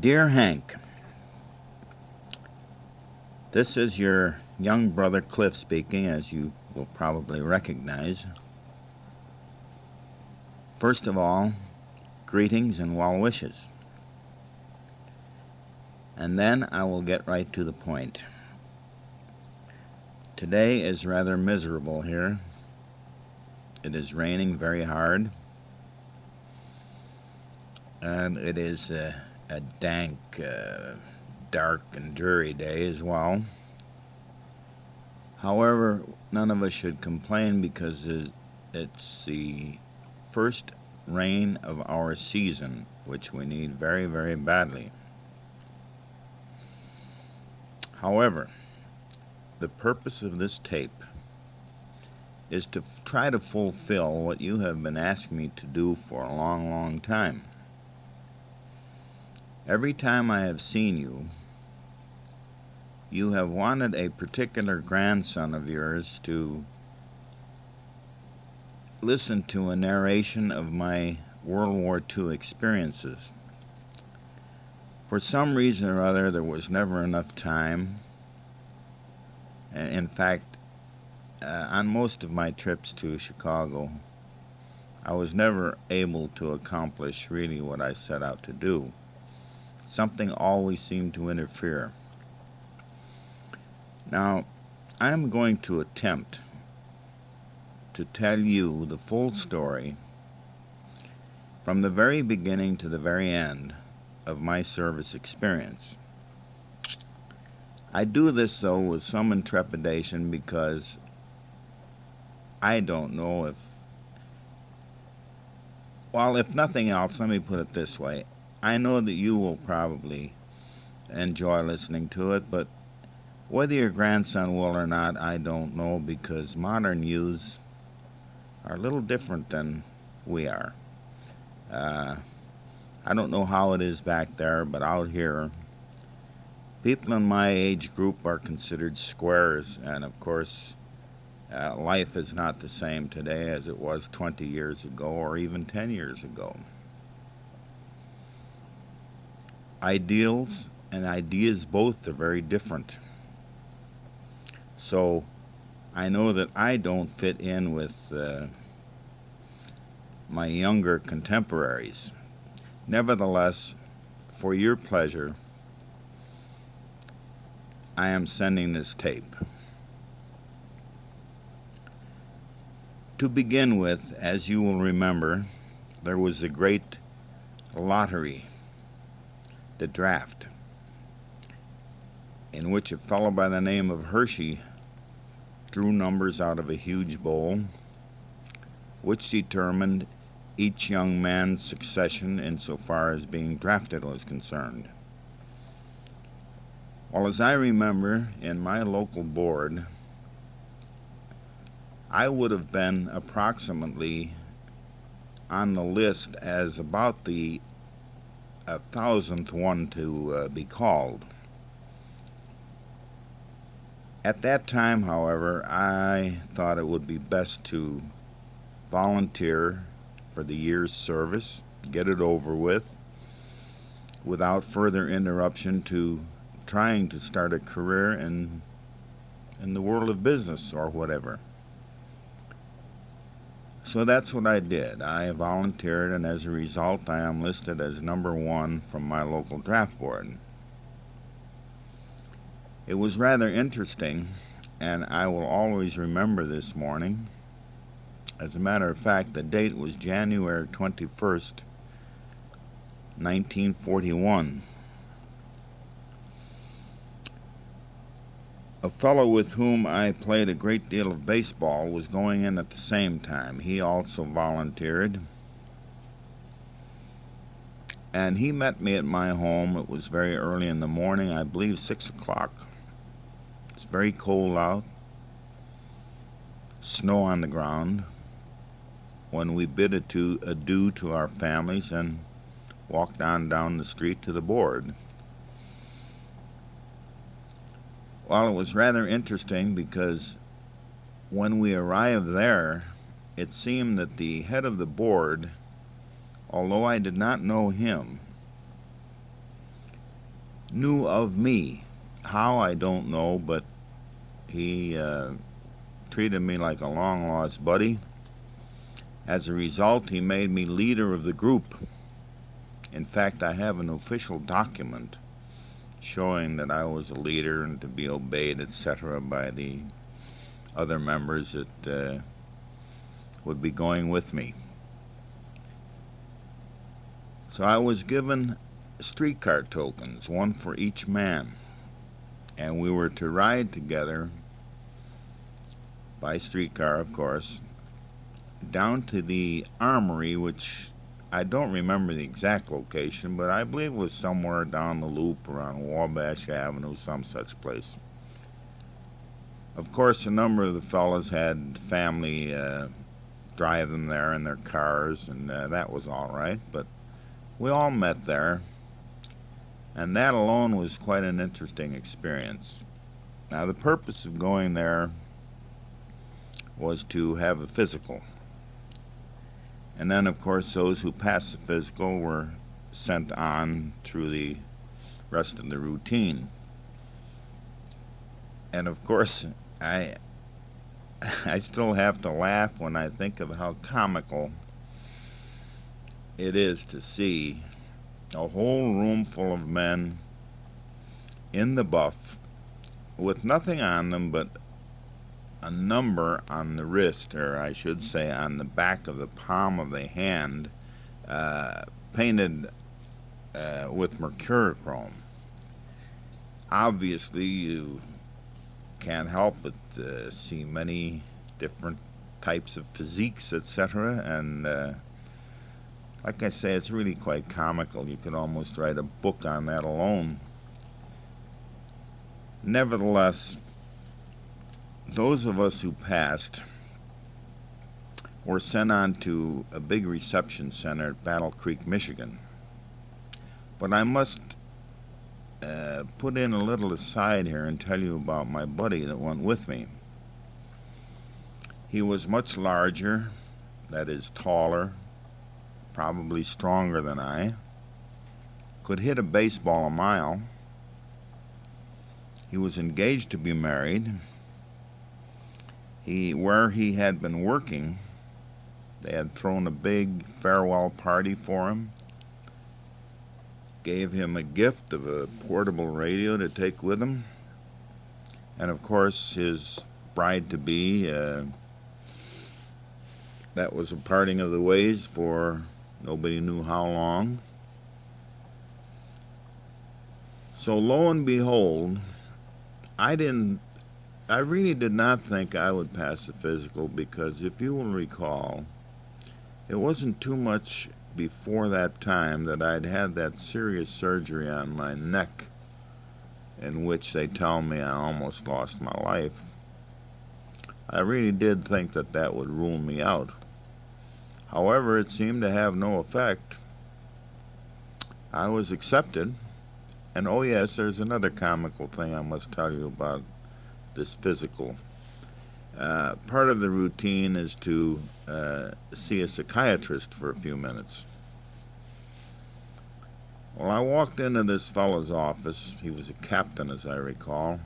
Dear Hank, this is your young brother Cliff speaking, as you will probably recognize. First of all, greetings and well wishes. And then I will get right to the point. Today is rather miserable here. It is raining very hard, and it is a dank, dark, and dreary day as well. However, none of us should complain because it's the first rain of our season, which we need very, very badly. However, the purpose of this tape is to try to fulfill what you have been asking me to do for a long, long time. Every time I have seen you, you have wanted a particular grandson of yours to listen to a narration of my World War II experiences. For some reason or other, there was never enough time. In fact, on most of my trips to Chicago, I was never able to accomplish really what I set out to do. Something always seemed to interfere. Now, I am going to attempt to tell you the full story from the very beginning to the very end of my service experience. I do this, though, with some intrepidation because I don't know if nothing else, let me put it this way. I know that you will probably enjoy listening to it, but whether your grandson will or not, I don't know, because modern youths are a little different than we are. I don't know how it is back there, but out here, people in my age group are considered squares, and of course, life is not the same today as it was 20 years ago or even 10 years ago. Ideals and ideas both are very different. So I know that I don't fit in with my younger contemporaries. Nevertheless, for your pleasure, I am sending this tape. To begin with, as you will remember, there was a great lottery, the draft, in which a fellow by the name of Hershey drew numbers out of a huge bowl, which determined each young man's succession insofar as being drafted was concerned. Well, as I remember, in my local board, I would have been approximately on the list as about the 1,000th one to be called. At that time, however, I thought it would be best to volunteer for the year's service, get it over with, without further interruption to trying to start a career in the world of business or whatever. So that's what I did. I volunteered, and as a result, I am listed as number 1 from my local draft board. It was rather interesting, and I will always remember this morning. As a matter of fact, the date was January 21st, 1941. A fellow with whom I played a great deal of baseball was going in at the same time. He also volunteered, and he met me at my home. It was very early in the morning, I believe 6 o'clock. It's very cold out, snow on the ground, when we bid adieu to our families and walked on down the street to the board. Well, it was rather interesting because when we arrived there, it seemed that the head of the board, although I did not know him, knew of me. How, I don't know, but he treated me like a long lost buddy. As a result, he made me leader of the group. In fact, I have an official document showing that I was a leader and to be obeyed, etc., by the other members that would be going with me. So I was given streetcar tokens, one for each man, and we were to ride together by streetcar, of course, down to the armory, which I don't remember the exact location, but I believe it was somewhere down the loop around Wabash Avenue, some such place. Of course, a number of the fellows had family drive them there in their cars, and that was all right, but we all met there, and that alone was quite an interesting experience. Now, the purpose of going there was to have a physical. And then, of course, those who passed the physical were sent on through the rest of the routine. And of course, I I still have to laugh when I think of how comical it is to see a whole room full of men in the buff with nothing on them but a number on the wrist, or I should say on the back of the palm of the hand, uh, painted with mercurochrome. Obviously, you can't help but see many different types of physiques, etc. And like I say, it's really quite comical. You could almost write a book on that alone. Nevertheless, those of us who passed were sent on to a big reception center at Battle Creek, Michigan. But I must put in a little aside here and tell you about my buddy that went with me. He was much larger, that is, taller, probably stronger than I, could hit a baseball a mile. He was engaged to be married. Where he had been working, they had thrown a big farewell party for him, gave him a gift of a portable radio to take with him, and of course his bride-to-be, that was a parting of the ways for nobody knew how long. So lo and behold, I really did not think I would pass the physical, because if you will recall, it wasn't too much before that time that I'd had that serious surgery on my neck, in which they tell me I almost lost my life. I really did think that that would rule me out. However, it seemed to have no effect. I was accepted, and oh yes, there's another comical thing I must tell you about this physical. Part of the routine is to see a psychiatrist for a few minutes. Well, I walked into this fellow's office. He was a captain, as I recall.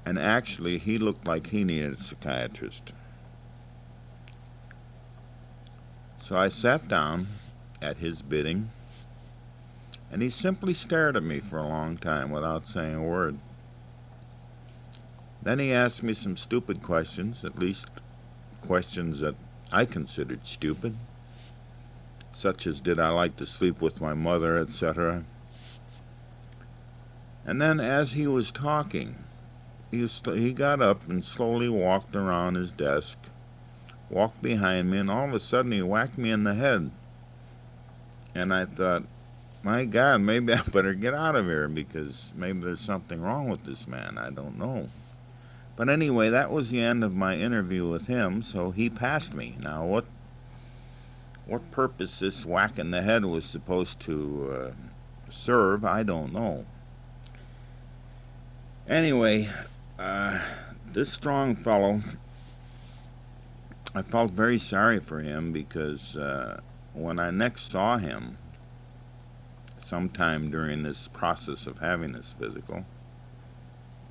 And actually, he looked like he needed a psychiatrist. So I sat down at his bidding, and he simply stared at me for a long time without saying a word. Then he asked me some stupid questions, at least questions that I considered stupid, such as did I like to sleep with my mother, etc. And then as he was talking, he got up and slowly walked around his desk, walked behind me, and all of a sudden he whacked me in the head. And I thought, my God, maybe I better get out of here, because maybe there's something wrong with this man. I don't know. But anyway, that was the end of my interview with him, so he passed me. Now, what purpose this whack in the head was supposed to serve, I don't know. Anyway, this strong fellow, I felt very sorry for him, because when I next saw him, sometime during this process of having this physical,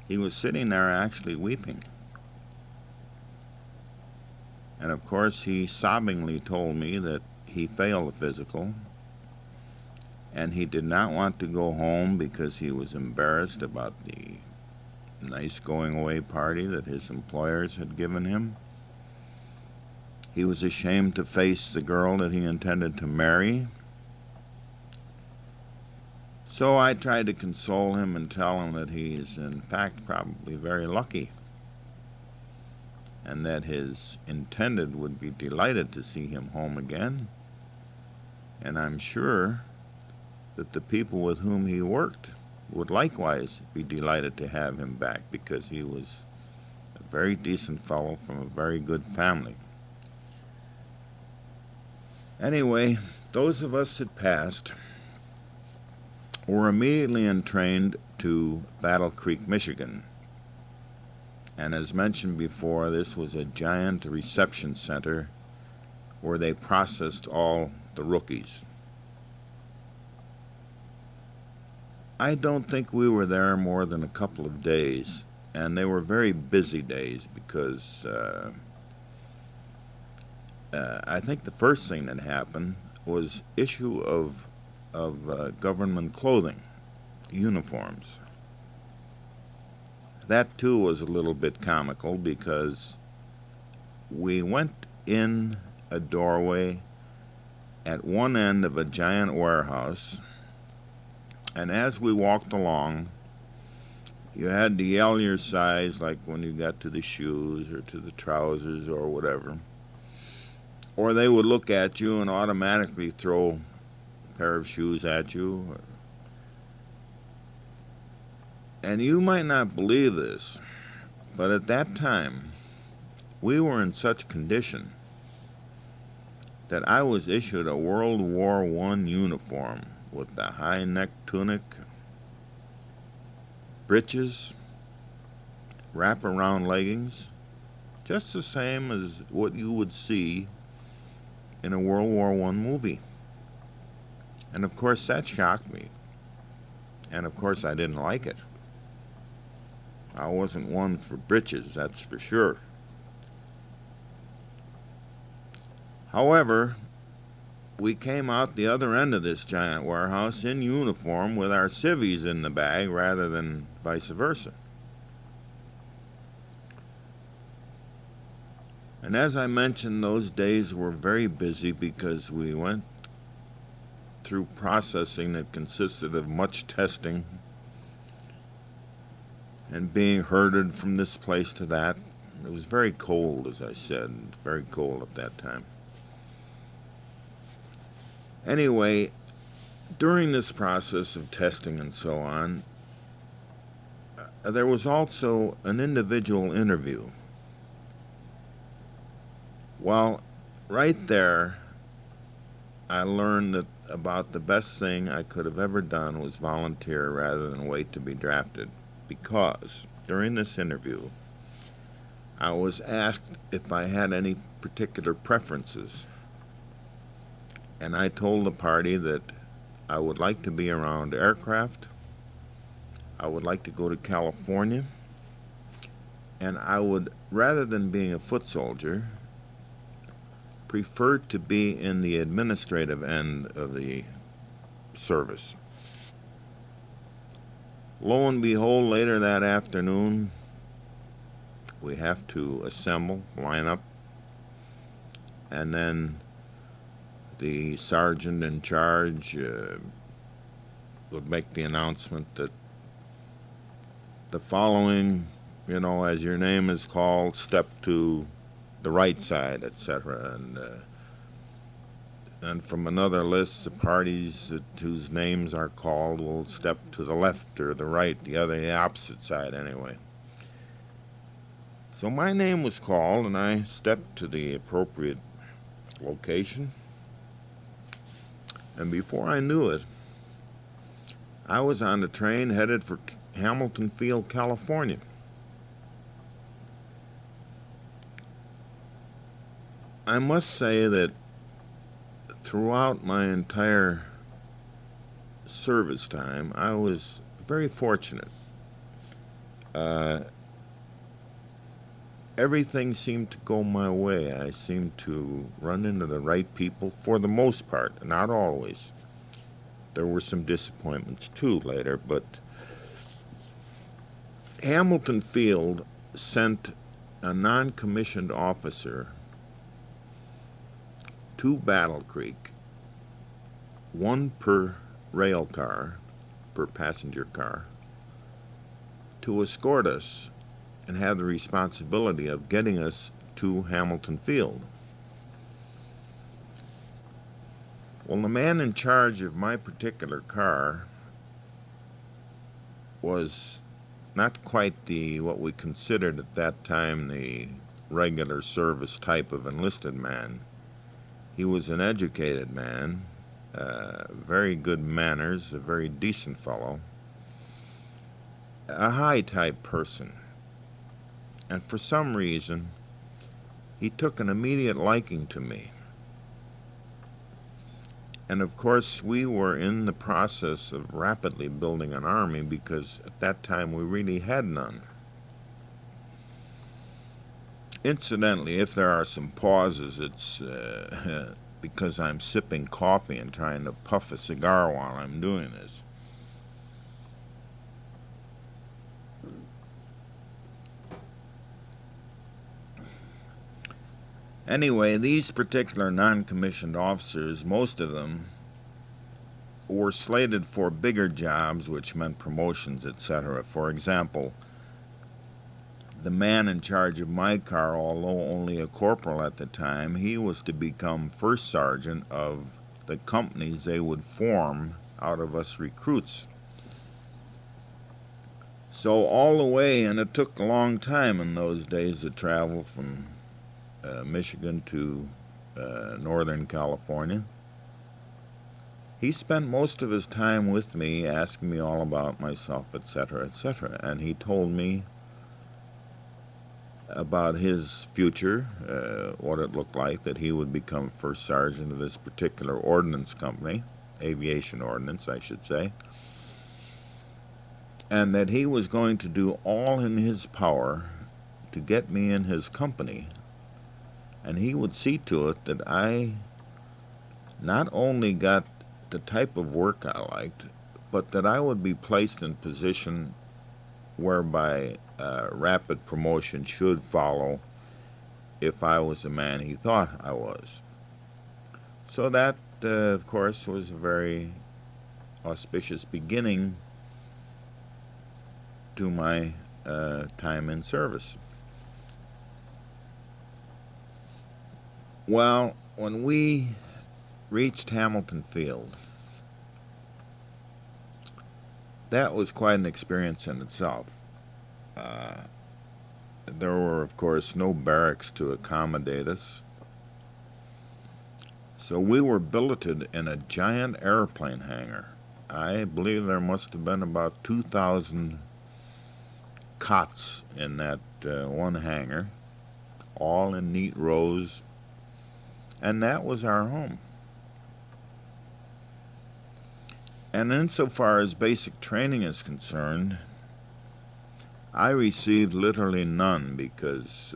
he was sitting there actually weeping. And of course, he sobbingly told me that he failed the physical and he did not want to go home because he was embarrassed about the nice going away party that his employers had given him. He was ashamed to face the girl that he intended to marry. So I tried to console him and tell him that he is in fact probably very lucky and that his intended would be delighted to see him home again. And I'm sure that the people with whom he worked would likewise be delighted to have him back because he was a very decent fellow from a very good family. Anyway, those of us that passed were immediately entrained to Battle Creek, Michigan. And as mentioned before, this was a giant reception center where they processed all the rookies. I don't think we were there more than a couple of days, and they were very busy days because I think the first thing that happened was issue of government clothing, uniforms. That too was a little bit comical because we went in a doorway at one end of a giant warehouse, and as we walked along, you had to yell your size, like when you got to the shoes or to the trousers or whatever. Or they would look at you and automatically throw a pair of shoes at you. And you might not believe this, but at that time, we were in such condition that I was issued a World War I uniform with the high neck tunic, breeches, wrap-around leggings, just the same as what you would see in a World War I movie. And of course that shocked me. And of course I didn't like it. I wasn't one for breeches, that's for sure. However, we came out the other end of this giant warehouse in uniform with our civvies in the bag rather than vice versa. And as I mentioned, those days were very busy because we went through processing that consisted of much testing and being herded from this place to that. It was very cold, as I said, very cold at that time. Anyway, during this process of testing and so on, there was also an individual interview. Well, right there, I learned that about the best thing I could have ever done was volunteer rather than wait to be drafted, because during this interview, I was asked if I had any particular preferences. And I told the party that I would like to be around aircraft, I would like to go to California, and I would, rather than being a foot soldier, prefer to be in the administrative end of the service. Lo and behold, later that afternoon, we have to assemble, line up, and then the sergeant in charge would make the announcement that the following, as your name is called, step to the right side, etc. And from another list, the parties whose names are called will step to the left or the right, the opposite side anyway. So my name was called, and I stepped to the appropriate location. And before I knew it, I was on the train headed for Hamilton Field, California. I must say that throughout my entire service time, I was very fortunate. Uh, Everything seemed to go my way. I seemed to run into the right people for the most part, not always. There were some disappointments too later, but Hamilton Field sent a non-commissioned officer to Battle Creek, one per rail car, per passenger car, to escort us and have the responsibility of getting us to Hamilton Field. Well, the man in charge of my particular car was not quite the what we considered at that time the regular service type of enlisted man. He was an educated man, very good manners, a very decent fellow, a high type person. And for some reason, he took an immediate liking to me. And of course, we were in the process of rapidly building an army because at that time we really had none. Incidentally, if there are some pauses, it's because I'm sipping coffee and trying to puff a cigar while I'm doing this. Anyway, these particular non-commissioned officers, most of them, were slated for bigger jobs, which meant promotions, etc. For example, the man in charge of my car, although only a corporal at the time, he was to become first sergeant of the companies they would form out of us recruits. So all the way, and it took a long time in those days to travel from Michigan to Northern California. He spent most of his time with me, asking me all about myself, etc., etc., and he told me about his future, what it looked like, that he would become first sergeant of this particular ordnance company, aviation ordnance, I should say, and that he was going to do all in his power to get me in his company, and he would see to it that I not only got the type of work I liked, but that I would be placed in position whereby rapid promotion should follow if I was the man he thought I was. So that, of course, was a very auspicious beginning to my time in service. Well, when we reached Hamilton Field, that was quite an experience in itself. There were, of course, no barracks to accommodate us, so we were billeted in a giant airplane hangar. I believe there must have been about 2,000 cots in that one hangar, all in neat rows, and that was our home. And insofar as basic training is concerned, I received literally none because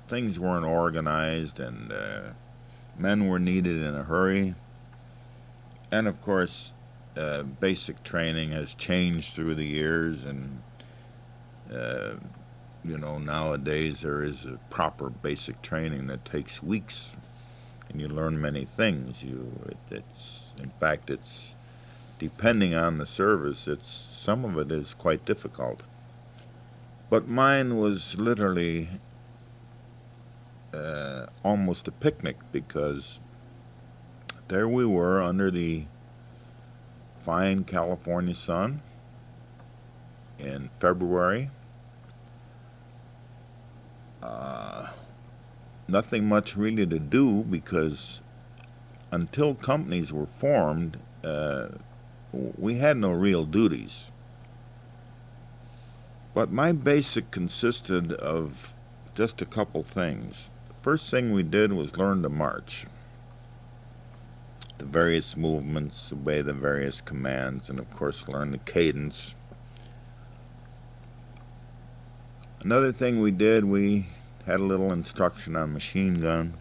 things weren't organized and men were needed in a hurry. And of course, basic training has changed through the years, and nowadays there is a proper basic training that takes weeks, and you learn many things. It's depending on the service, some of it is quite difficult. But mine was literally almost a picnic because there we were under the fine California sun in February. Nothing much really to do because until companies were formed, we had no real duties. But my basic consisted of just a couple things. The first thing we did was learn to march. the various movements, obey the various commands, and of course learn the cadence. Another thing we did, we had a little instruction on machine gun.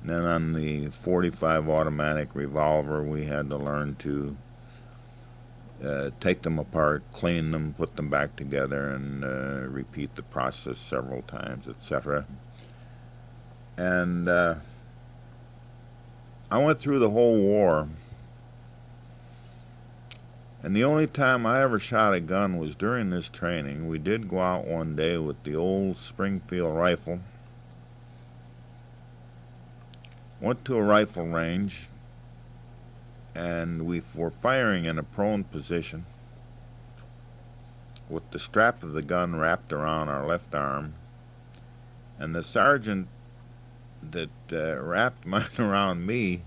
And then on the 45 automatic revolver, we had to learn to take them apart, clean them, put them back together, and repeat the process several times, etc. And I went through the whole war, and the only time I ever shot a gun was during this training. We did go out one day with the old Springfield rifle, went to a rifle range, and we were firing in a prone position with the strap of the gun wrapped around our left arm, and the sergeant that wrapped mine around me,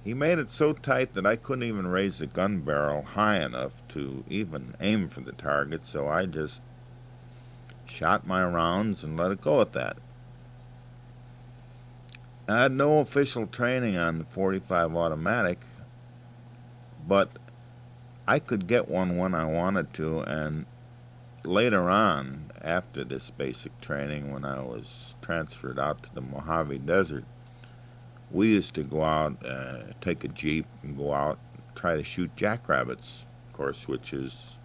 he made it so tight that I couldn't even raise the gun barrel high enough to even aim for the target, so I just shot my rounds and let it go at that. I had no official training on the 45 automatic, but I could get one when I wanted to, and later on, after this basic training, when I was transferred out to the Mojave Desert, we used to go out, take a Jeep and go out and try to shoot jackrabbits, of course, which is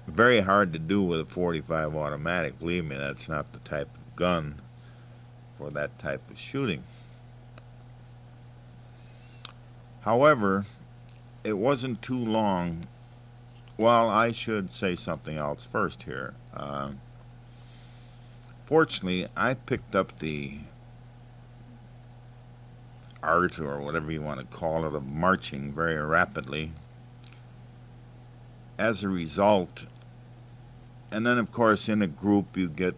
very hard to do with a 45 automatic. Believe me, that's not the type of gun for that type of shooting. However, it wasn't too long. Well, I should say something else first here. Fortunately, I picked up the art, or whatever you want to call it, of marching very rapidly as a result. And then, of course, in a group you get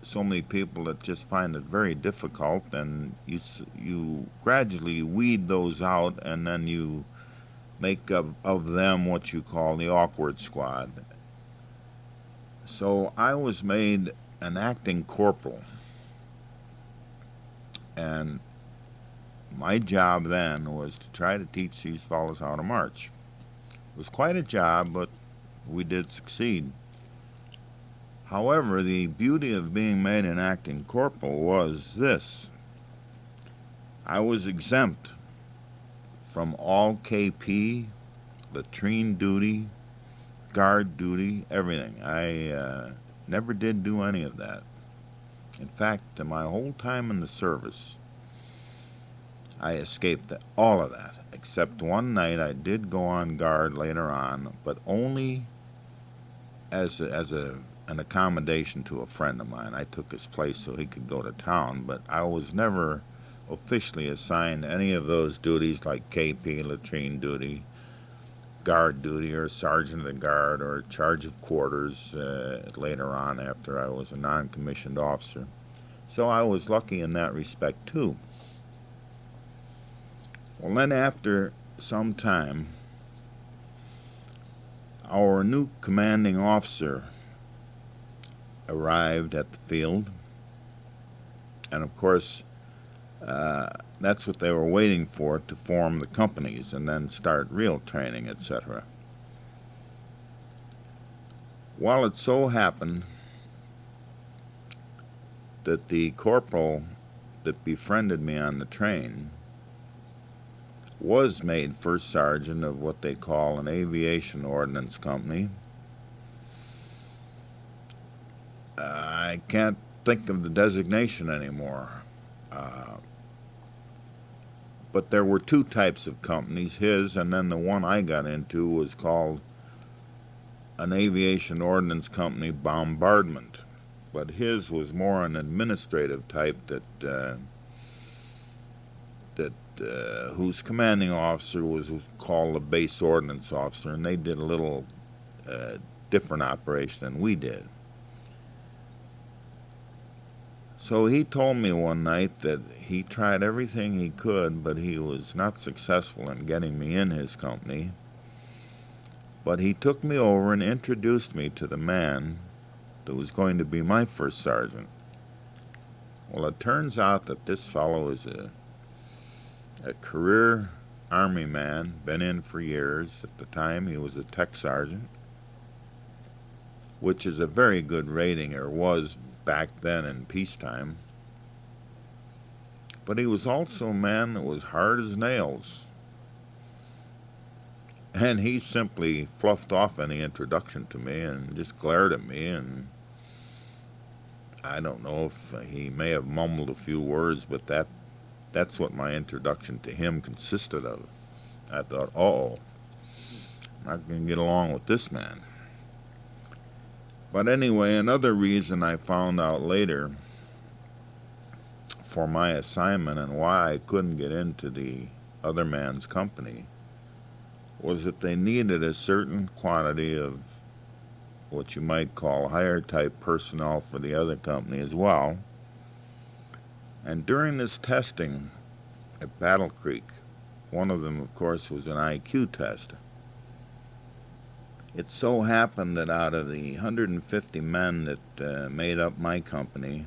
so many people that just find it very difficult, and you gradually weed those out, and then you make of them what you call the awkward squad. So I was made an acting corporal, and my job then was to try to teach these fellows how to march. It was quite a job, but we did succeed. However, the beauty of being made an acting corporal was this: I was exempt from all KP, latrine duty, guard duty, everything. I never did do any of that. In fact, my whole time in the service, I escaped all of that, except one night I did go on guard later on, but only as an accommodation to a friend of mine. I took his place so he could go to town, but I was never officially assigned any of those duties like KP, latrine duty, guard duty, or sergeant of the guard, or charge of quarters later on after I was a non-commissioned officer. So I was lucky in that respect too. Well, then after some time, our new commanding officer arrived at the field, and of course that's what they were waiting for, to form the companies and then start real training, etc. Well, it so happened that the corporal that befriended me on the train was made first sergeant of what they call an aviation ordnance company. I can't think of the designation anymore. But there were two types of companies, his and then the one I got into was called an aviation ordnance company bombardment. But his was more an administrative type whose commanding officer was called a base ordnance officer, and they did a little different operation than we did. So he told me one night that he tried everything he could, but he was not successful in getting me in his company. But he took me over and introduced me to the man that was going to be my first sergeant. Well, it turns out that this fellow is a career Army man, been in for years. At the time, he was a tech sergeant, which is a very good rating, or was back then in peacetime. But he was also a man that was hard as nails. And he simply fluffed off any introduction to me and just glared at me, and I don't know if he may have mumbled a few words, but that's what my introduction to him consisted of. I thought, uh-oh, I'm not going to get along with this man. But anyway, another reason I found out later for my assignment and why I couldn't get into the other man's company was that they needed a certain quantity of what you might call higher type personnel for the other company as well. And during this testing at Battle Creek, one of them, of course, was an IQ test. It so happened that out of the 150 men that made up my company,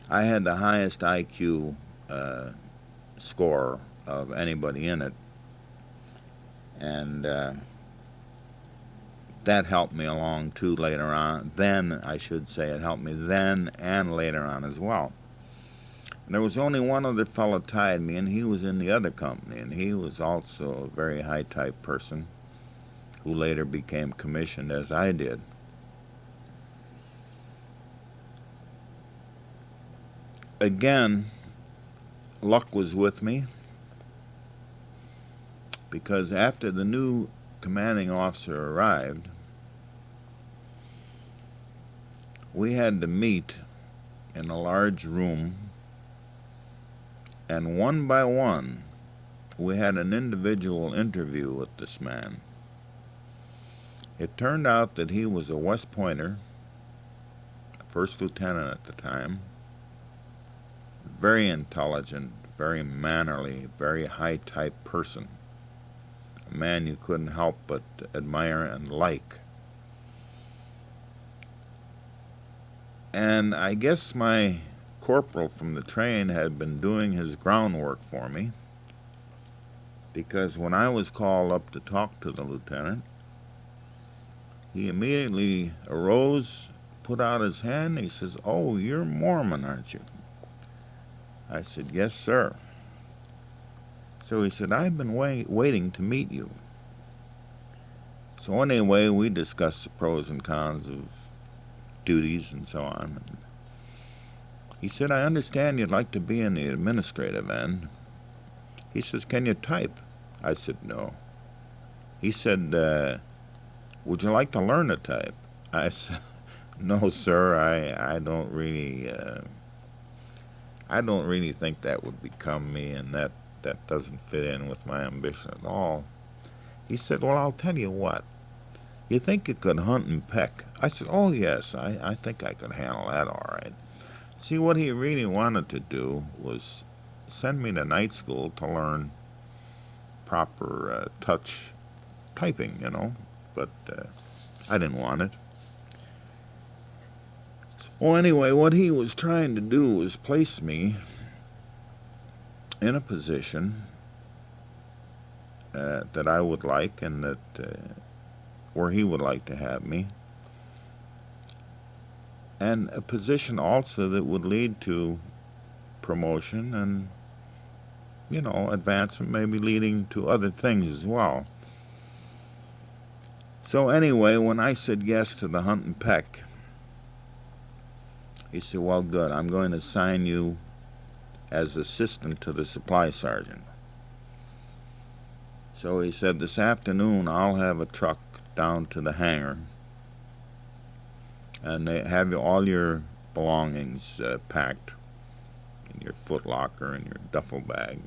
I had the highest IQ score of anybody in it. And that helped me along too later on. Then, I should say, it helped me then and later on as well. And there was only one other fellow tied me, and he was in the other company, and he was also a very high-type person who later became commissioned as I did. Again, luck was with me, because after the new commanding officer arrived, we had to meet in a large room, and one by one, we had an individual interview with this man. It turned out that he was a West Pointer, first lieutenant at the time, very intelligent, very mannerly, very high-type person, a man you couldn't help but admire and like. And I guess my corporal from the train had been doing his groundwork for me, because when I was called up to talk to the lieutenant, he immediately arose, put out his hand, and he says, "Oh, you're Mormon, aren't you?" I said, "Yes, sir." So he said, "I've been waiting to meet you." So anyway, we discussed the pros and cons of duties and so on. And he said, "I understand you'd like to be in the administrative end." He says, "Can you type?" I said, "No." He said, "Would you like to learn to type?" I said, "No, sir, I don't really think that would become me, and that doesn't fit in with my ambition at all." He said, "Well, I'll tell you what. You think you could hunt and peck?" I said, "Oh, yes, I think I could handle that all right." See, what he really wanted to do was send me to night school to learn proper touch typing, but I didn't want it. Well, anyway, what he was trying to do was place me in a position that I would like, and that where he would like to have me, and a position also that would lead to promotion and, advancement, maybe leading to other things as well. So anyway, when I said yes to the hunt and peck, he said, "Well, good, I'm going to assign you as assistant to the supply sergeant." So he said, "This afternoon I'll have a truck down to the hangar, and they have all your belongings packed in your footlocker and your duffel bag.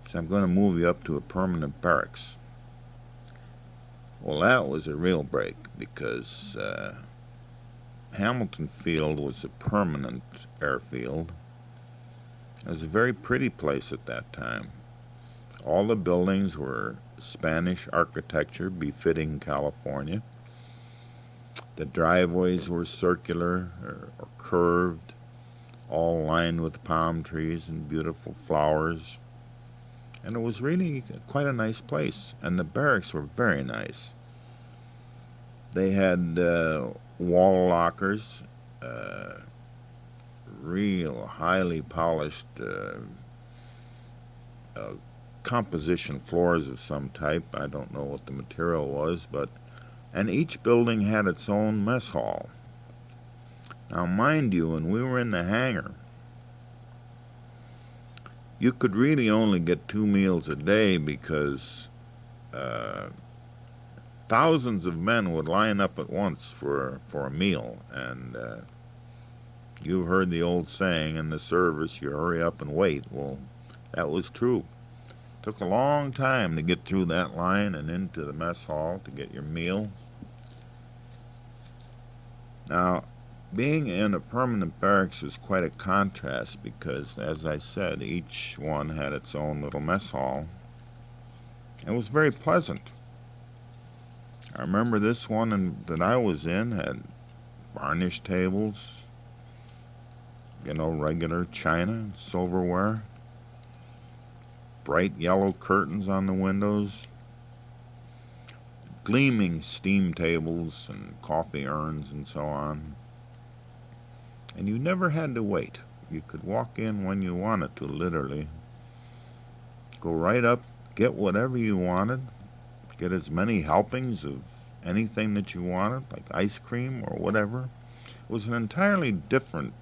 So I'm going to move you up to a permanent barracks." Well, that was a real break, because Hamilton Field was a permanent airfield. It was a very pretty place at that time. All the buildings were Spanish architecture befitting California. The driveways were circular or curved, all lined with palm trees and beautiful flowers. And it was really quite a nice place. And the barracks were very nice. They had wall lockers, uh, real highly polished uh, composition floors of some type. I don't know what the material was, but and each building had its own mess hall. Now, mind you, when we were in the hangar, you could really only get 2 meals a day because uh, thousands of men would line up at once for a meal. And you've heard the old saying in the service, you hurry up and wait. Well, that was true. Took a long time to get through that line and into the mess hall to get your meal. Now, being in a permanent barracks is quite a contrast because, as I said, each one had its own little mess hall. It was very pleasant. I remember this one that I was in had varnished tables, regular china and silverware, bright yellow curtains on the windows, gleaming steam tables and coffee urns and so on. And you never had to wait. You could walk in when you wanted to, literally. Go right up, get whatever you wanted, get as many helpings of anything that you wanted, like ice cream or whatever. It was an entirely different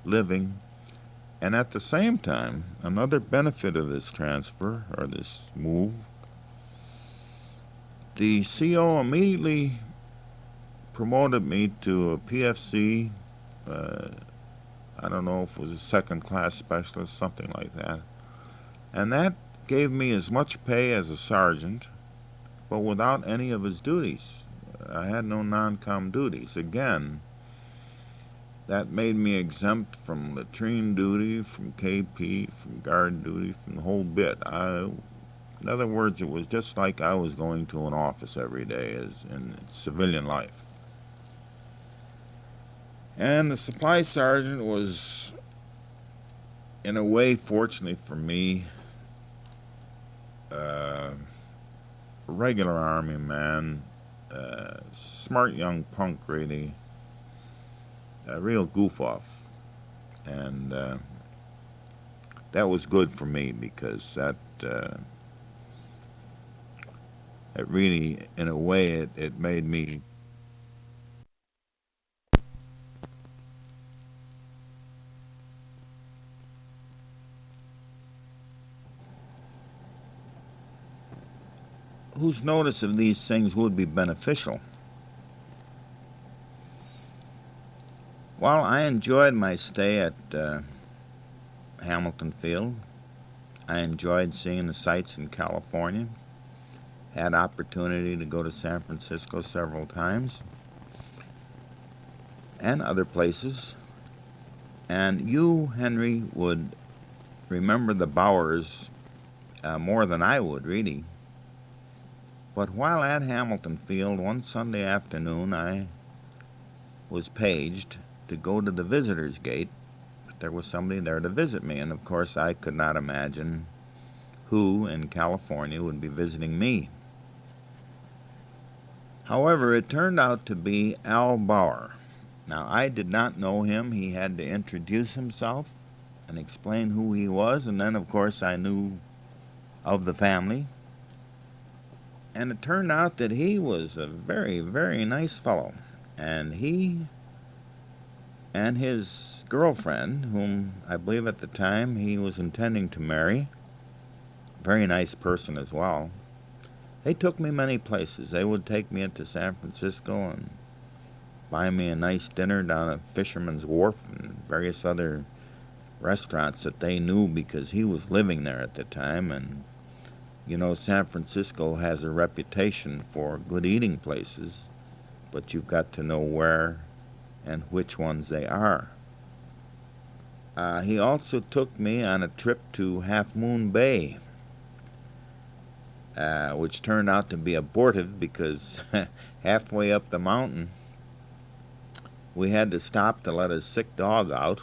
living. And at the same time, another benefit of this transfer, or this move, the CO immediately promoted me to a PFC. I don't know if it was a second class specialist, something like that. And that gave me as much pay as a sergeant, but without any of his duties. I had no non-com duties. Again, that made me exempt from latrine duty, from KP, from guard duty, from the whole bit. In other words, it was just like I was going to an office every day as in civilian life. And the supply sergeant was, in a way, fortunately for me, a regular Army man, smart young punk, really, a real goof-off. And that was good for me because it really, in a way, it made me. Whose notice of these things would be beneficial? While I enjoyed my stay at Hamilton Field, I enjoyed seeing the sights in California, had opportunity to go to San Francisco several times, and other places. And you, Henry, would remember the Bowers more than I would, really. But while at Hamilton Field one Sunday afternoon, I was paged to go to the visitors' gate. But there was somebody there to visit me, and of course I could not imagine who in California would be visiting me. However, it turned out to be Al Bauer. Now, I did not know him. He had to introduce himself and explain who he was, and then, of course, I knew of the family. And it turned out that he was a very, very nice fellow. And he and his girlfriend, whom I believe at the time he was intending to marry, very nice person as well, they took me many places. They would take me into San Francisco and buy me a nice dinner down at Fisherman's Wharf and various other restaurants that they knew because he was living there at the time. And San Francisco has a reputation for good eating places, but you've got to know where and which ones they are. He also took me on a trip to Half Moon Bay, which turned out to be abortive because halfway up the mountain, we had to stop to let a sick dog out.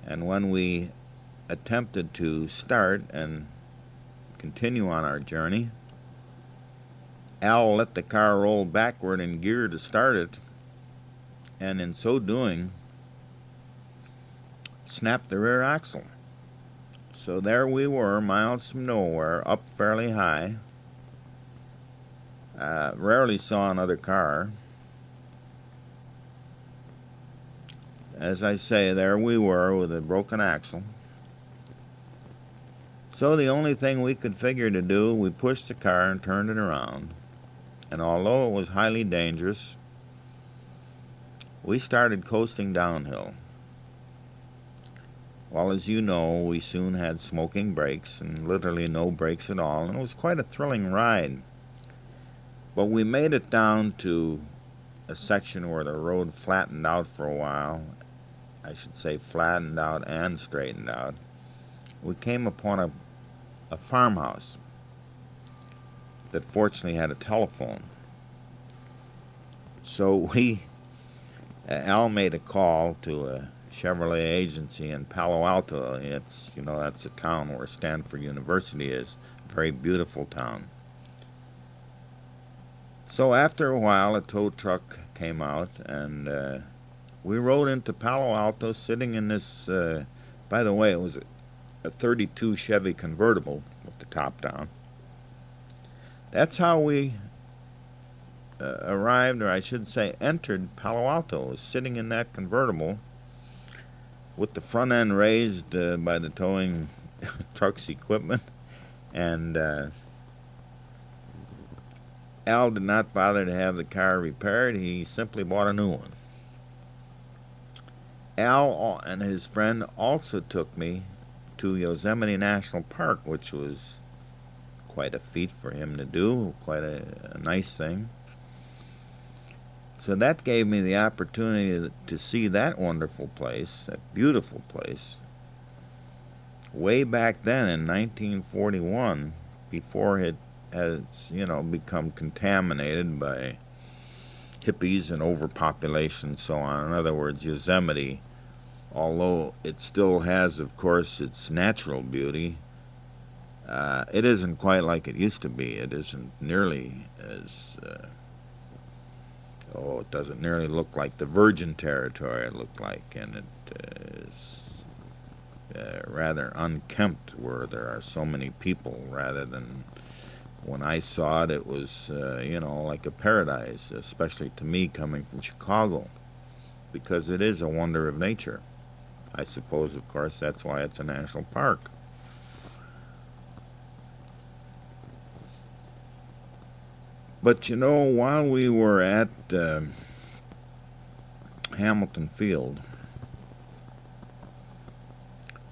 And when we attempted to start and continue on our journey, Al let the car roll backward in gear to start it, and in so doing, snapped the rear axle. So there we were, miles from nowhere, up fairly high. Rarely saw another car. As I say, there we were with a broken axle. So the only thing we could figure to do, we pushed the car and turned it around. And although it was highly dangerous, we started coasting downhill. Well, as you know, we soon had smoking brakes and literally no brakes at all, and it was quite a thrilling ride. But we made it down to a section where the road flattened out for a while. I should say flattened out and straightened out. We came upon a farmhouse that fortunately had a telephone. So Al made a call to a Chevrolet agency in Palo Alto. That's a town where Stanford University is. A very beautiful town. So after a while, a tow truck came out, and we rode into Palo Alto, sitting in this, by the way, it was a 32 Chevy convertible with the top down. That's how we arrived, or I should say entered Palo Alto. Was sitting in that convertible with the front end raised by the towing truck's equipment, and Al did not bother to have the car repaired. He simply bought a new one. Al and his friend also took me to Yosemite National Park, which was quite a feat for him to do, quite a nice thing. So that gave me the opportunity to see that wonderful place, that beautiful place, way back then in 1941, before it has, become contaminated by hippies and overpopulation and so on. In other words, Yosemite, although it still has, of course, its natural beauty, it isn't quite like it used to be. It isn't nearly as, it doesn't nearly look like the virgin territory it looked like, and it is rather unkempt where there are so many people, rather than when I saw it, it was, like a paradise, especially to me coming from Chicago, because it is a wonder of nature. I suppose, of course, that's why it's a national park. But, while we were at Hamilton Field,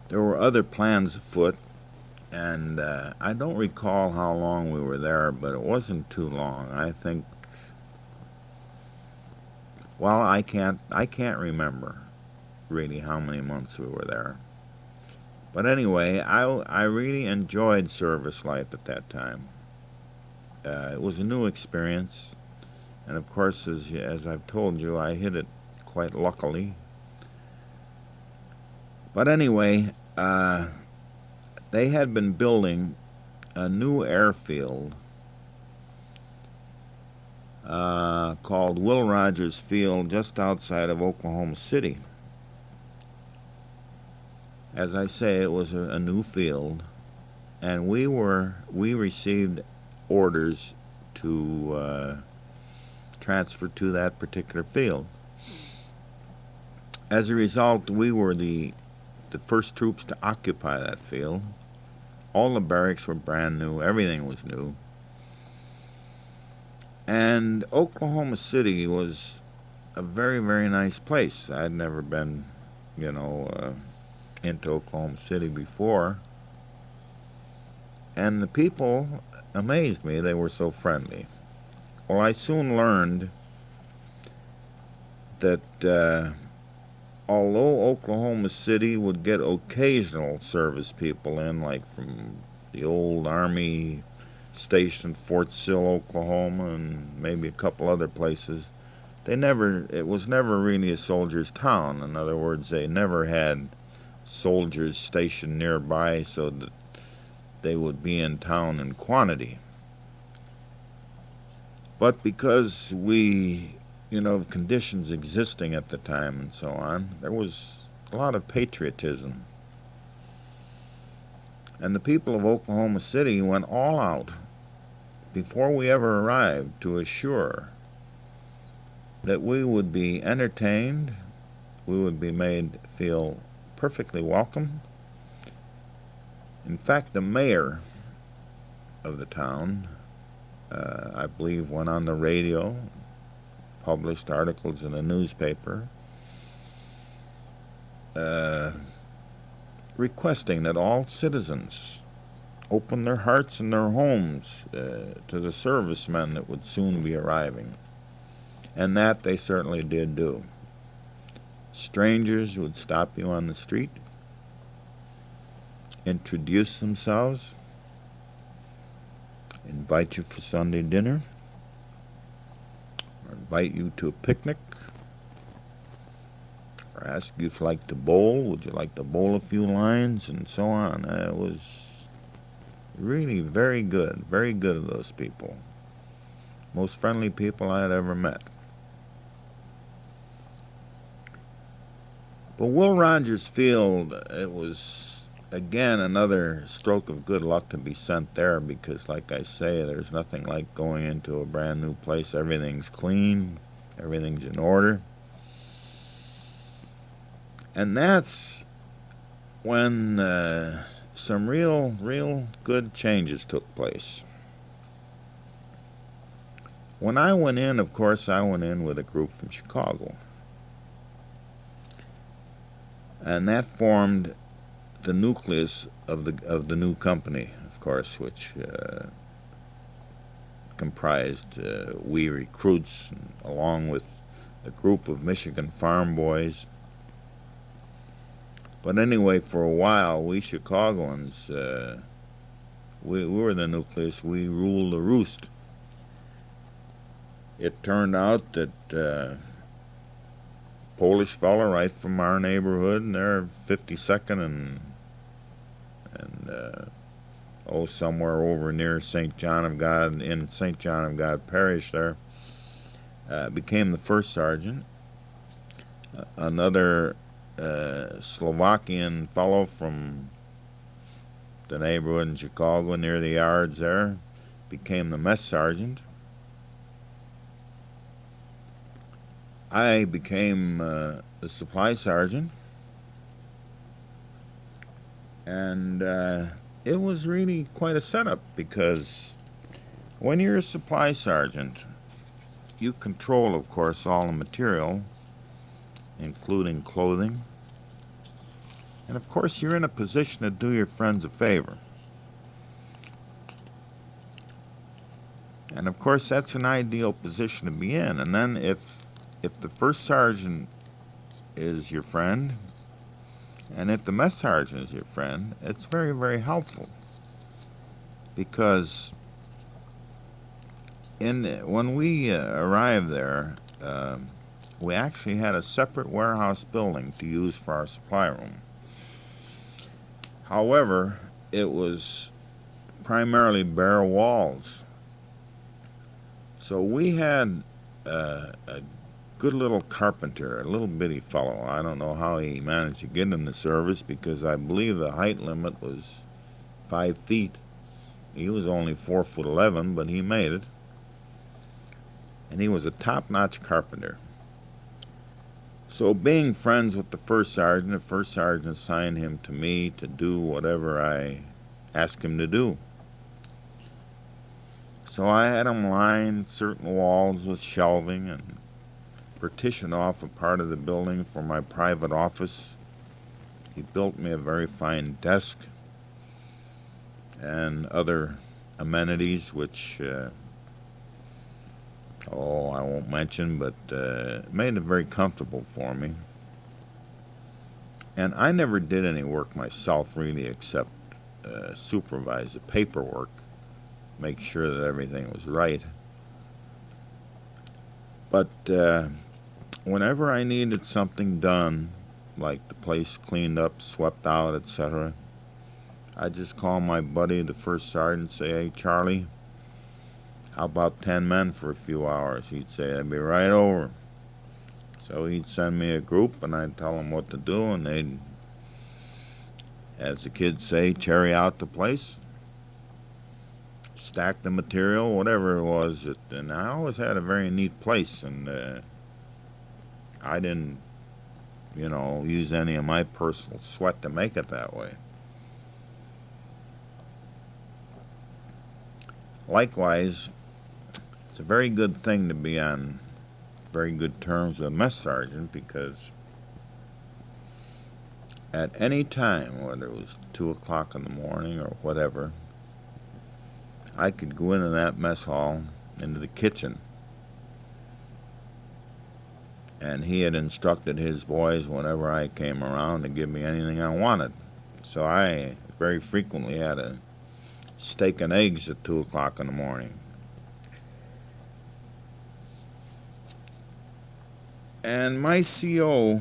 there were other plans afoot. And I don't recall how long we were there, but it wasn't too long. I think, well, I can't remember really how many months we were there. But anyway, I really enjoyed service life at that time. It was a new experience, and of course, as I've told you, I hit it quite luckily. But anyway, they had been building a new airfield called Will Rogers Field just outside of Oklahoma City. As I say, it was a new field, and we received orders to transfer to that particular field. As a result, we were the first troops to occupy that field. All the barracks were brand new. Everything was new. And Oklahoma City was a very, very nice place. I'd never been, into Oklahoma City before. And the people amazed me. They were so friendly. Well, I soon learned that although Oklahoma City would get occasional service people in, like from the old Army station, Fort Sill, Oklahoma, and maybe a couple other places, it was never really a soldier's town. In other words, they never had soldiers stationed nearby so that they would be in town in quantity. But because of conditions existing at the time and so on, there was a lot of patriotism. And the people of Oklahoma City went all out before we ever arrived to assure that we would be entertained, we would be made feel perfectly welcome. In fact, the mayor of the town, I believe, went on the radio, published articles in the newspaper, requesting that all citizens open their hearts and their homes to the servicemen that would soon be arriving. And that they certainly did do. Strangers would stop you on the street, introduce themselves, invite you for Sunday dinner, or invite you to a picnic, or ask you if you like to bowl, would you like to bowl a few lines, and so on. It was really very good of those people. Most friendly people I had ever met. But Will Rogers Field, it was, again, another stroke of good luck to be sent there because, like I say, there's nothing like going into a brand new place. Everything's clean, everything's in order. And that's when some real good changes took place. When I went in, of course, I went in with a group from Chicago. And that formed the nucleus of the new company, of course, which comprised we recruits, along with a group of Michigan farm boys. But anyway, for a while, we Chicagoans, we were the nucleus. We ruled the roost. It turned out that Polish fella right from our neighborhood, and they're 52nd and somewhere over near St. John of God, in St. John of God Parish there, became the first sergeant. Another Slovakian fellow from the neighborhood in Chicago near the yards there became the mess sergeant. I became the supply sergeant, and it was really quite a setup because when you're a supply sergeant, you control, of course, all the material, including clothing, and of course you're in a position to do your friends a favor. And of course that's an ideal position to be in. And then if the first sergeant is your friend, and if the mess sergeant is your friend, it's very helpful. Because when we arrived there, we actually had a separate warehouse building to use for our supply room. However, it was primarily bare walls. So we had a good little carpenter, a little bitty fellow. I don't know how he managed to get in the service because I believe the height limit was 5 feet. He was only 4'11", but he made it. And he was a top-notch carpenter. So being friends with the first sergeant assigned him to me to do whatever I asked him to do. So I had him line certain walls with shelving and partition off a part of the building for my private office. He built me a very fine desk and other amenities which I won't mention, but made it very comfortable for me. And I never did any work myself really except supervise the paperwork, make sure that everything was right. But whenever I needed something done, like the place cleaned up, swept out, etc., I just call my buddy, the first sergeant, and say, "Hey, Charlie, how about 10 men for a few hours?" He'd say, "I'd be right over." So he'd send me a group, and I'd tell them what to do, and they'd, as the kids say, cherry out the place, stack the material, whatever it was. And I always had a very neat place, and I didn't, use any of my personal sweat to make it that way. Likewise, it's a very good thing to be on very good terms with a mess sergeant, because at any time, whether it was 2 o'clock in the morning or whatever, I could go into that mess hall, into the kitchen, and he had instructed his boys whenever I came around to give me anything I wanted. So I very frequently had a steak and eggs at 2 o'clock in the morning. And my CO,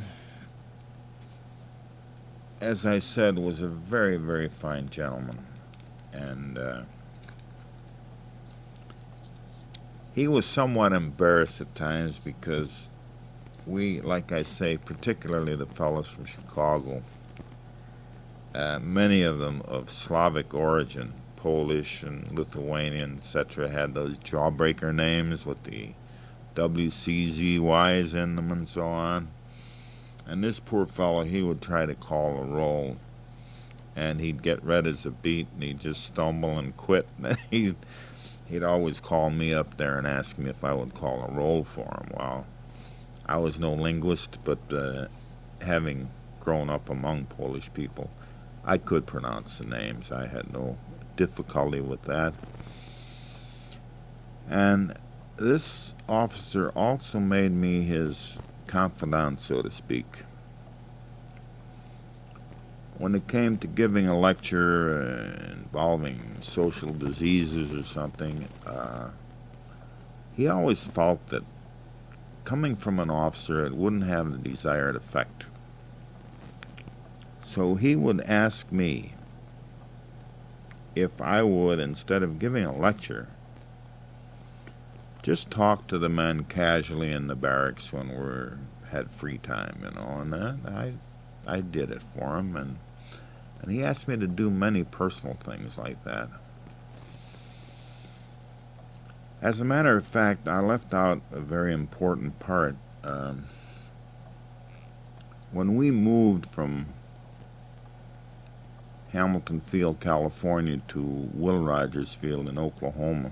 as I said, was a very, very fine gentleman. And he was somewhat embarrassed at times, because we, like I say, particularly the fellows from Chicago, many of them of Slavic origin, Polish and Lithuanian, etc., had those jawbreaker names with the WCZYs in them and so on. And this poor fellow, he would try to call a roll, and he'd get red as a beet, and he'd just stumble and quit. He'd always call me up there and ask me if I would call a roll for him. Well, I was no linguist, but having grown up among Polish people, I could pronounce the names. I had no difficulty with that. And this officer also made me his confidant, so to speak. When it came to giving a lecture involving social diseases or something, he always felt that coming from an officer, it wouldn't have the desired effect. So he would ask me if I would, instead of giving a lecture, just talk to the men casually in the barracks when we had free time, and I did it for him, and he asked me to do many personal things like that. As a matter of fact, I left out a very important part. When we moved from Hamilton Field, California to Will Rogers Field in Oklahoma,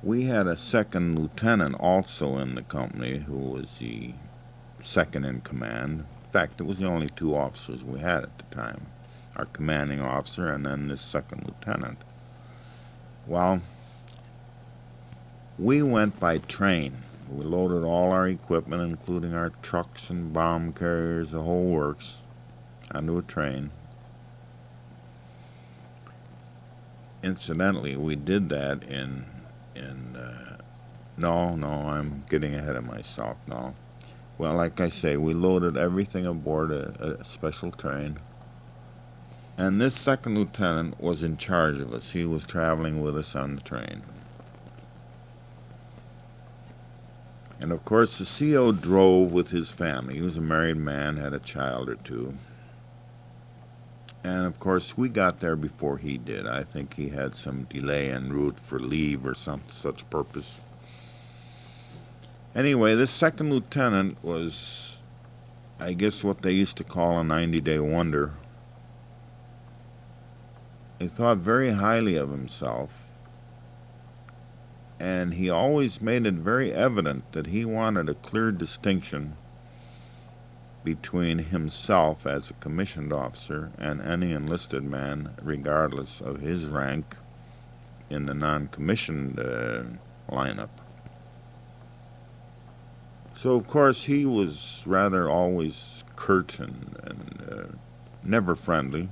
we had a second lieutenant also in the company who was the second in command. In fact, it was the only two officers we had at the time, our commanding officer and then this second lieutenant. Well, we went by train. We loaded all our equipment, including our trucks and bomb carriers, the whole works, onto a train. Incidentally, we did that no, I'm getting ahead of myself now. Well, like I say, we loaded everything aboard a special train. And this second lieutenant was in charge of us. He was traveling with us on the train. And of course, the CO drove with his family. He was a married man, had a child or two. And of course, we got there before he did. I think he had some delay en route for leave or some such purpose. Anyway, this second lieutenant was, I guess, what they used to call a 90-day wonder. He thought very highly of himself, and he always made it very evident that he wanted a clear distinction between himself as a commissioned officer and any enlisted man, regardless of his rank in the non-commissioned lineup. So, of course, he was rather always curt and never friendly.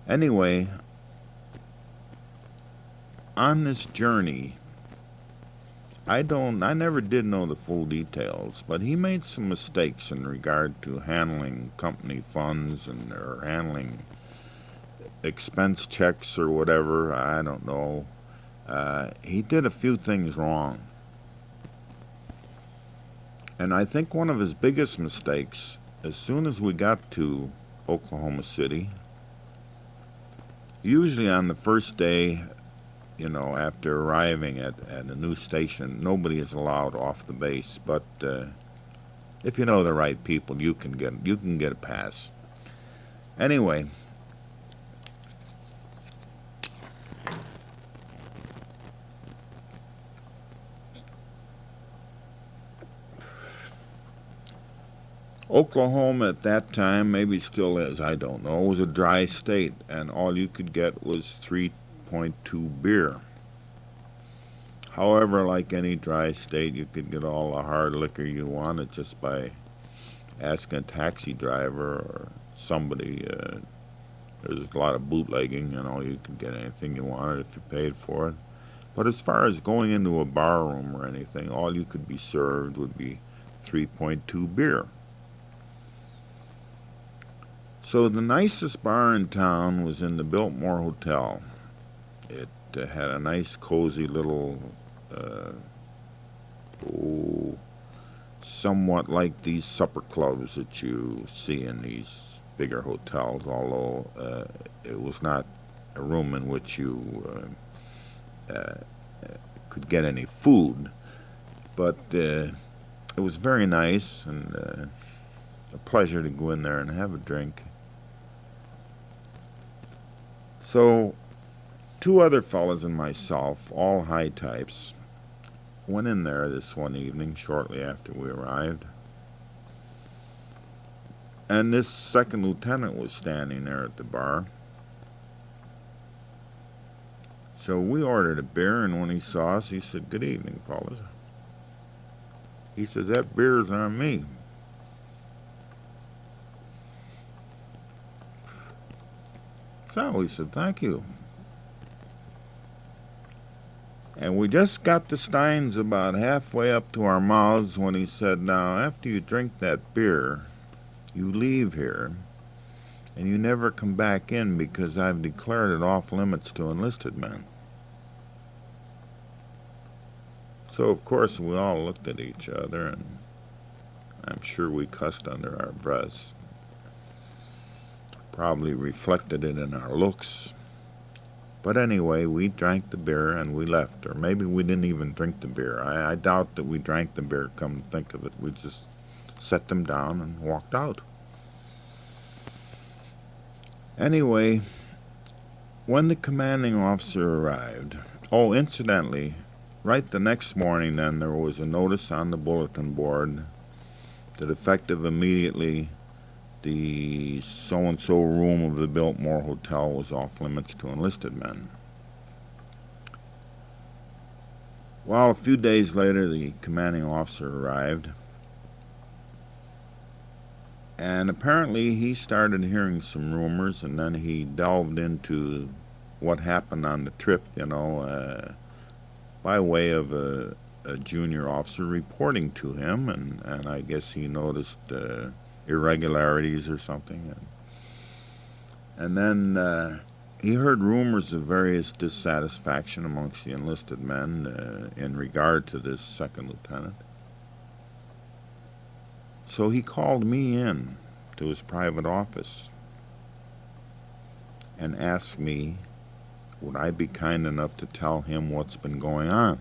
Anyway, on this journey, I never did know the full details, but he made some mistakes in regard to handling company funds and or handling expense checks or whatever. I don't know. He did a few things wrong. And I think one of his biggest mistakes, as soon as we got to Oklahoma City, usually on the first day, after arriving at a new station, nobody is allowed off the base. But if you know the right people, you can get a pass. Anyway, Oklahoma at that time, maybe still is, I don't know, was a dry state, and all you could get was 3.2 beer. However, like any dry state, you could get all the hard liquor you wanted just by asking a taxi driver or somebody. There's a lot of bootlegging, you could get anything you wanted if you paid for it. But as far as going into a bar room or anything, all you could be served would be 3.2 beer. So the nicest bar in town was in the Biltmore Hotel. It had a nice, cozy little, somewhat like these supper clubs that you see in these bigger hotels, although it was not a room in which you could get any food. But it was very nice and a pleasure to go in there and have a drink. So, two other fellas and myself, all high types, went in there this one evening shortly after we arrived. And this second lieutenant was standing there at the bar. So we ordered a beer, and when he saw us, he said, "Good evening, fellas." He says, "That beer's on me." So we said, "Thank you." And we just got the steins about halfway up to our mouths when he said, "Now, after you drink that beer, you leave here, and you never come back in because I've declared it off limits to enlisted men." So, of course, we all looked at each other, and I'm sure we cussed under our breaths. Probably reflected it in our looks. But anyway, we drank the beer and we left. Or maybe we didn't even drink the beer. I doubt that we drank the beer, come to think of it. We just set them down and walked out. Anyway, when the commanding officer arrived, incidentally, right the next morning then there was a notice on the bulletin board that effective immediately the so-and-so room of the Biltmore Hotel was off limits to enlisted men. Well, a few days later, the commanding officer arrived, and apparently he started hearing some rumors, and then he delved into what happened on the trip, by way of a junior officer reporting to him, and I guess he noticed irregularities or something. And then he heard rumors of various dissatisfaction amongst the enlisted men in regard to this second lieutenant. So he called me in to his private office and asked me, would I be kind enough to tell him what's been going on?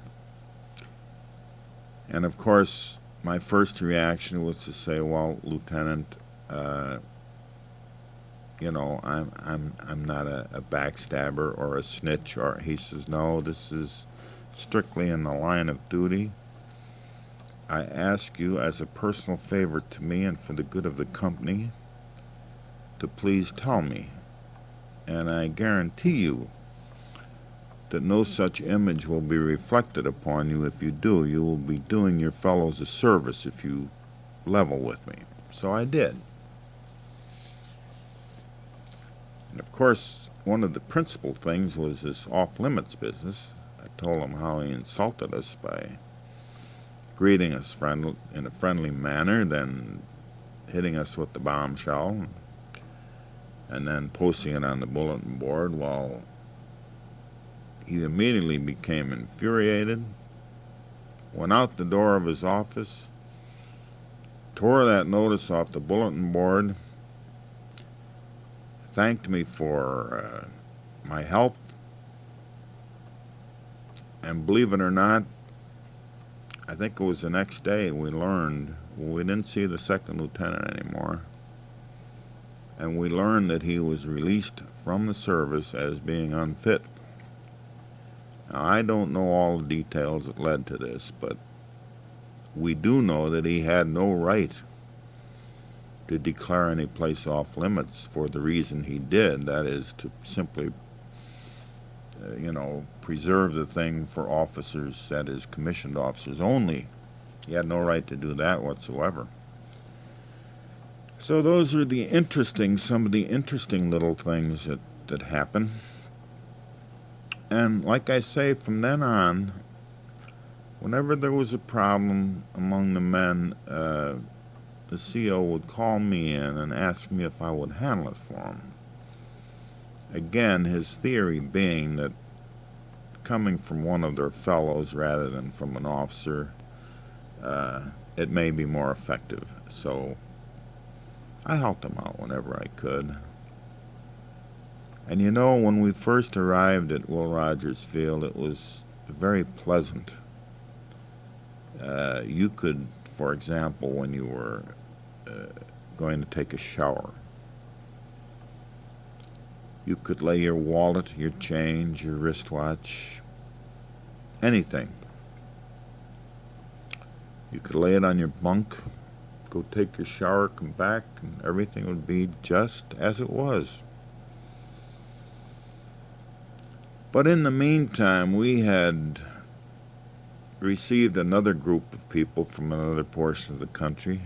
And of course, my first reaction was to say, "Well, Lieutenant, I'm not a backstabber or a snitch." Or he says, "No, this is strictly in the line of duty. I ask you as a personal favor to me and for the good of the company to please tell me, and I guarantee you that no such image will be reflected upon you. If you do, you will be doing your fellows a service if you level with me." So I did. And of course, one of the principal things was this off-limits business. I told him how he insulted us by greeting us in a friendly manner, then hitting us with the bombshell, and then posting it on the bulletin board. Well, he immediately became infuriated, went out the door of his office, tore that notice off the bulletin board, thanked me for my help, and believe it or not, I think it was the next day we learned, we didn't see the second lieutenant anymore, and we learned that he was released from the service as being unfit. Now, I don't know all the details that led to this, but we do know that he had no right to declare any place off limits for the reason he did, that is to simply, preserve the thing for officers, that is commissioned officers only. He had no right to do that whatsoever. So those are some of the interesting little things that happen. And like I say, from then on, whenever there was a problem among the men, the CO would call me in and ask me if I would handle it for him. Again, his theory being that coming from one of their fellows rather than from an officer, it may be more effective. So I helped him out whenever I could. And when we first arrived at Will Rogers Field, it was very pleasant. You could, for example, when you were going to take a shower, you could lay your wallet, your change, your wristwatch, anything. You could lay it on your bunk, go take your shower, come back, and everything would be just as it was. But in the meantime, we had received another group of people from another portion of the country.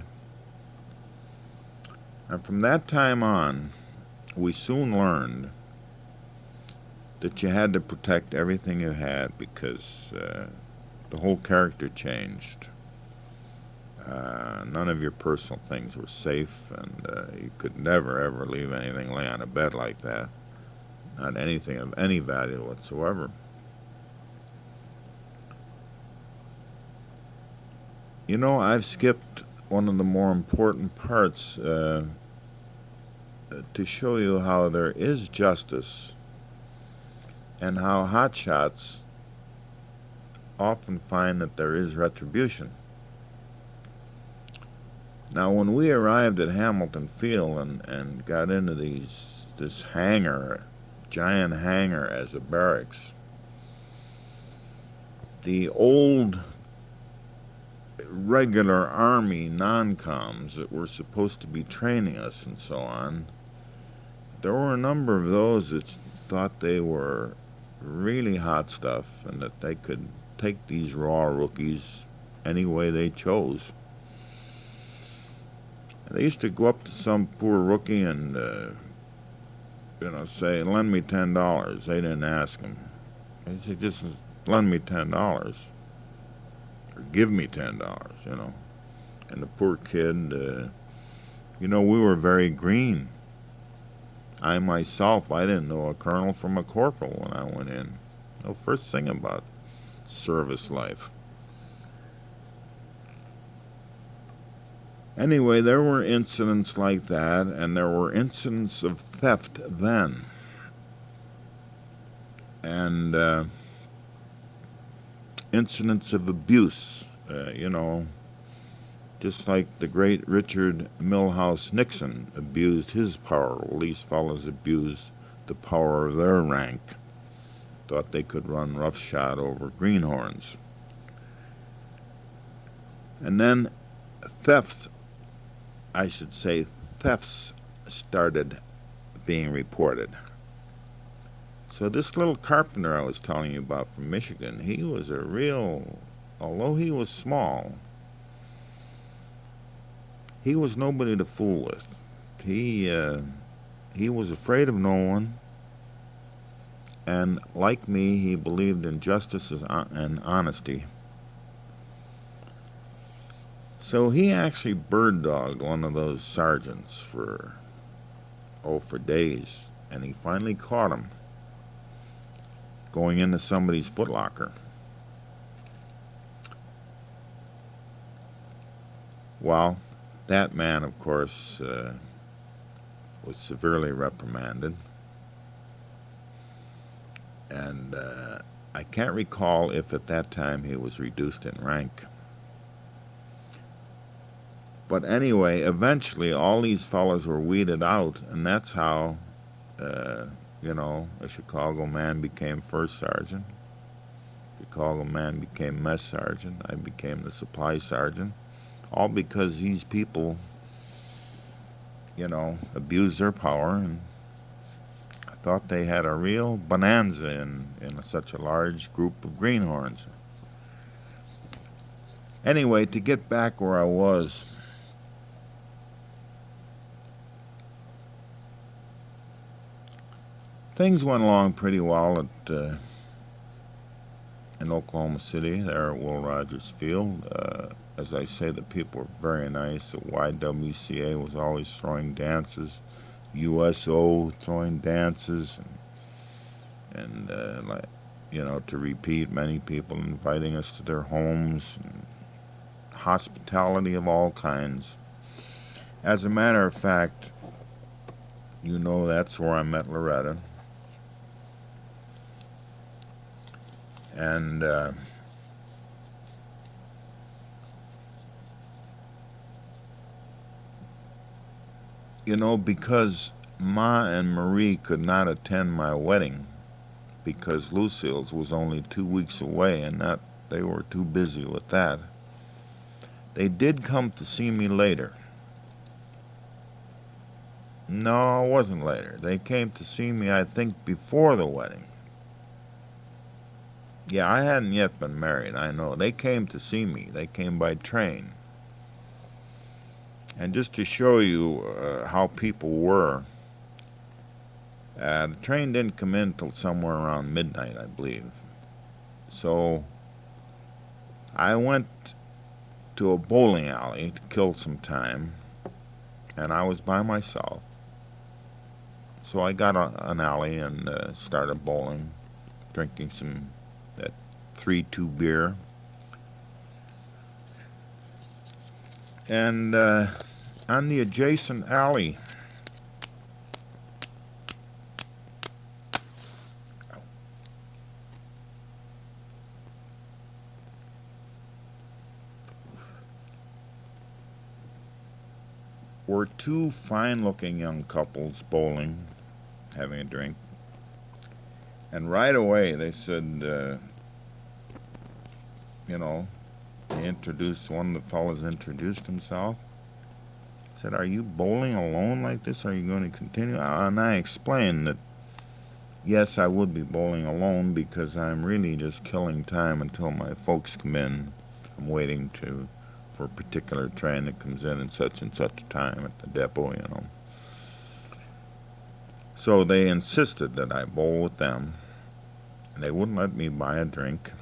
And from that time on, we soon learned that you had to protect everything you had because the whole character changed. None of your personal things were safe, and you could never, ever leave anything lay on a bed like that. Not anything of any value whatsoever. I've skipped one of the more important parts to show you how there is justice and how hotshots often find that there is retribution. Now, when we arrived at Hamilton Field and got into this hangar, giant hangar as a barracks, the old regular Army non-coms that were supposed to be training us and so on, there were a number of those that thought they were really hot stuff and that they could take these raw rookies any way they chose. They used to go up to some poor rookie and, say, lend me $10. They didn't ask him. They said, just lend me $10. Or give me $10, And the poor kid, we were very green. I myself, I didn't know a colonel from a corporal when I went in. No first thing about service life. Anyway, there were incidents like that, and there were incidents of theft then. And incidents of abuse, just like the great Richard Milhouse Nixon abused his power. Well, these fellows abused the power of their rank. Thought they could run roughshod over greenhorns. And then thefts started being reported. So this little carpenter I was telling you about from Michigan, he was although he was small, he was nobody to fool with. He was afraid of no one, and like me, he believed in justice and honesty. So he actually bird dogged one of those sergeants for days, and he finally caught him going into somebody's footlocker. Well, that man, of course, was severely reprimanded, and I can't recall if at that time he was reduced in rank. But anyway, eventually all these fellows were weeded out, and that's how, uh, a Chicago man became first sergeant. Chicago man became mess sergeant. I became the supply sergeant. All because these people, abused their power, and I thought they had a real bonanza in such a large group of greenhorns. Anyway, to get back where I was, things went along pretty well in Oklahoma City, there at Will Rogers Field. As I say, the people were very nice. The YWCA was always throwing dances, USO throwing dances, and to repeat, many people inviting us to their homes, and hospitality of all kinds. As a matter of fact, that's where I met Loretta. And because Ma and Marie could not attend my wedding because Lucille's was only 2 weeks away, and that they were too busy with that. They did come to see me later. No, it wasn't later. They came to see me, I think, before the wedding. Yeah, I hadn't yet been married, I know. They came to see me. They came by train. And just to show you how people were, the train didn't come in till somewhere around midnight, I believe. So I went to a bowling alley to kill some time, and I was by myself. So I got an alley and started bowling, drinking some that 3-2 beer. And on the adjacent alley, were two fine-looking young couples bowling, having a drink. And right away they said, one of the fellows introduced himself. Said, "Are you bowling alone like this? Are you going to continue?" And I explained that, yes, I would be bowling alone because I'm really just killing time until my folks come in. I'm waiting for a particular train that comes in at such and such a time at the depot, So they insisted that I bowl with them. They wouldn't let me buy a drink.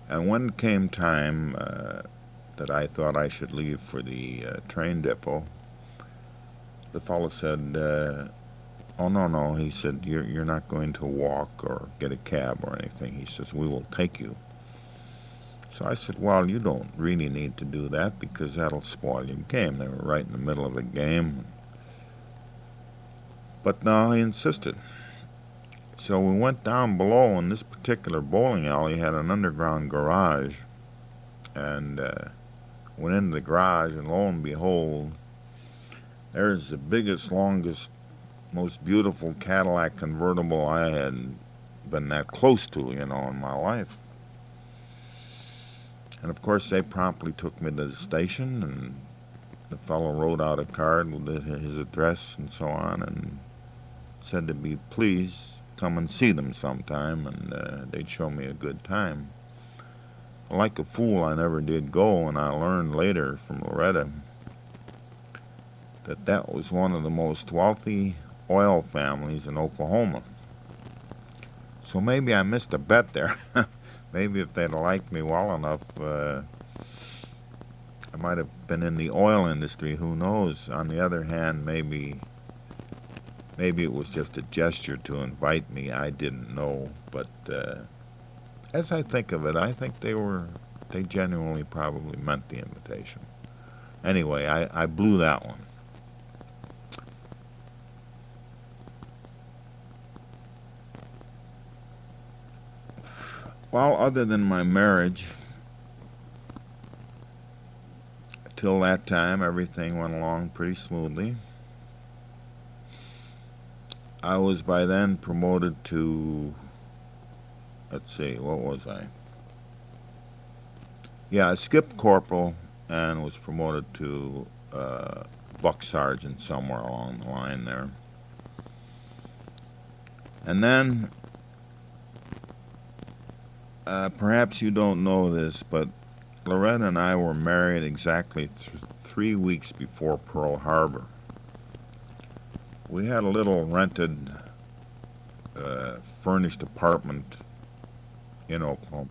And when it came time that I thought I should leave for the train depot, the fellow said, "Oh, no," he said, you're not going to walk or get a cab or anything." He says, "We will take you." So I said, "Well, you don't really need to do that because that'll spoil your game." They were right in the middle of the game. But no, he insisted. So we went down below, and this particular bowling alley had an underground garage. And went into the garage, and lo and behold, there's the biggest, longest, most beautiful Cadillac convertible I had been that close to, in my life. And of course, they promptly took me to the station, and the fellow wrote out a card with his address and so on, and said to be please come and see them sometime, and they'd show me a good time. Like a fool, I never did go, and I learned later from Loretta that was one of the most wealthy oil families in Oklahoma. So maybe I missed a bet there. Maybe if they'd liked me well enough, I might have been in the oil industry, who knows? On the other hand, maybe it was just a gesture to invite me. I didn't know, but as I think of it, I think they genuinely probably meant the invitation. Anyway, I blew that one. Well, other than my marriage, till that time, everything went along pretty smoothly. I was by then promoted to, let's see, what was I? Yeah, I skipped corporal and was promoted to buck sergeant somewhere along the line there. And then, perhaps you don't know this, but Loretta and I were married exactly 3 weeks before Pearl Harbor. We had a little rented, furnished apartment in Oklahoma.